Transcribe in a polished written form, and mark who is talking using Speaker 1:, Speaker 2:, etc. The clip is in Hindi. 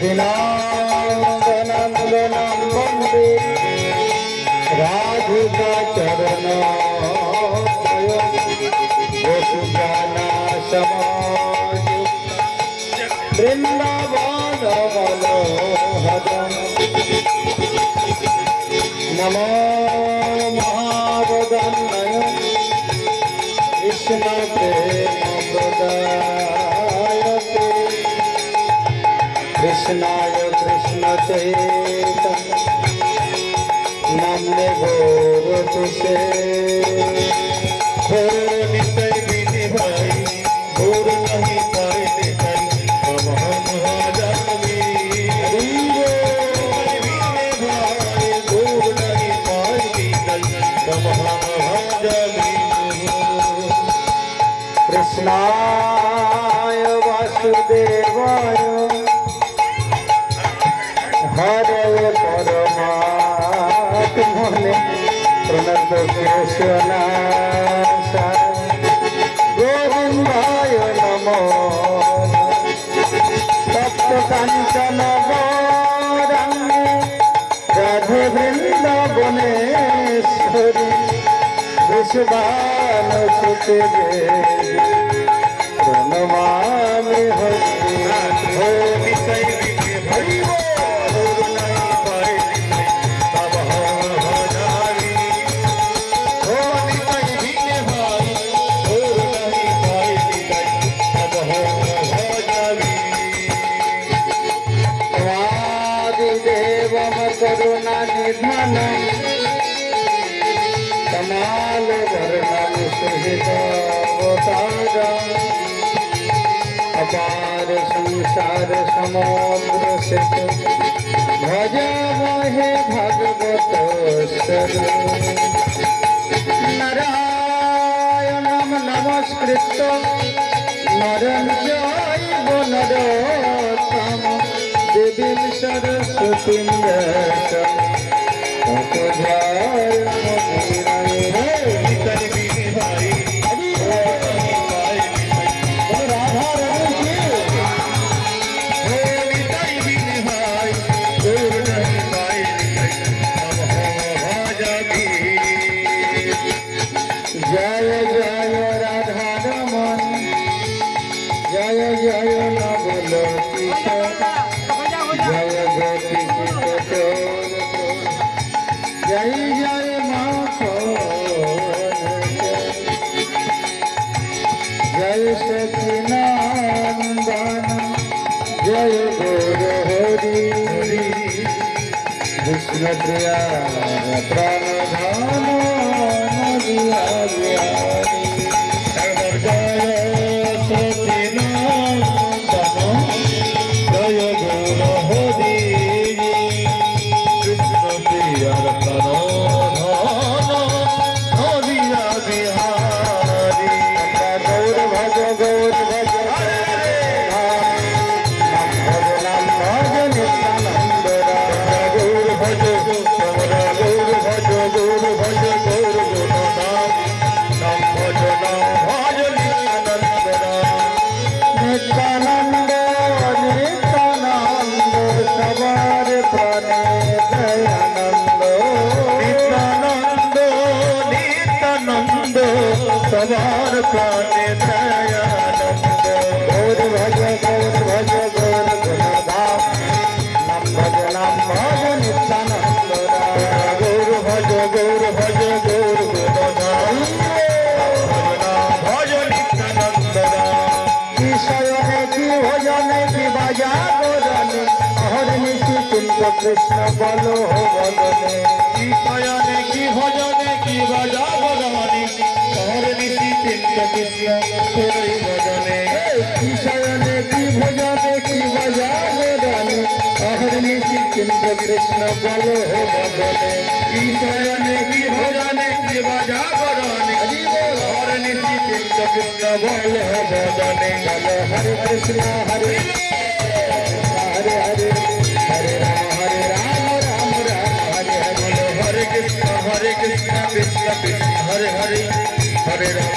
Speaker 1: दीनानन्दनं वन्दे राधिका चरण वृंदावन मनोहरं नमो महावदन्नय कृष्ण प्रेम प्रदायते कृष्णाय कृष्ण चैतन्य नाम्ने गौरतुसे कृष्णाय वासुदेवाय हरे परमात्मने प्रणत केशवनाशाय गोविन्दाय नमो तप्त काञ्चन गौराङ्गे राधे वृन्दावनेश्वरी विश्वानुसुते प्रणमामि हरि आदिदेवं करुणा निधनं कमाल वर्णन सुहृदावतारम् अपार संसार समुद्र सित भजामहे भगवत नारायणं नमस्कृत्य नरं चैव नरोत्तमं देवीं सरस्वतीं व्यासं ततो जय जय राधारमण जय जय नवल किशोर जय गोपी किशोर जय जय माखन जय सचिनंदन जय गौर हरि विष्णु प्रिया प्राणधान सवार प्राणे दयानंद गौर भज गौर गुणधाम नम भज नित्यानंद गौर भज गौर गुणधाम भज नित्यानंद ईश्वरने की भजने की बाजा गोरने अहरनि चिंत कृष्ण बलो बलने ईश्वरने की भजने की बाजा गोरने कृष्ण तेरी भजने ईश्वरने की भजने की बजा गोरने अहरनि चिंत कृष्ण बलो बलने ईश्वरने की भजने की बजा गोरने अहरनि चिंत कृष्ण बलो बलने हरे कृष्ण हरे हरे हरे हरे राम राम हरे हरे हरे कृष्ण कृष्ण कृष्ण हरे हरे हरे राम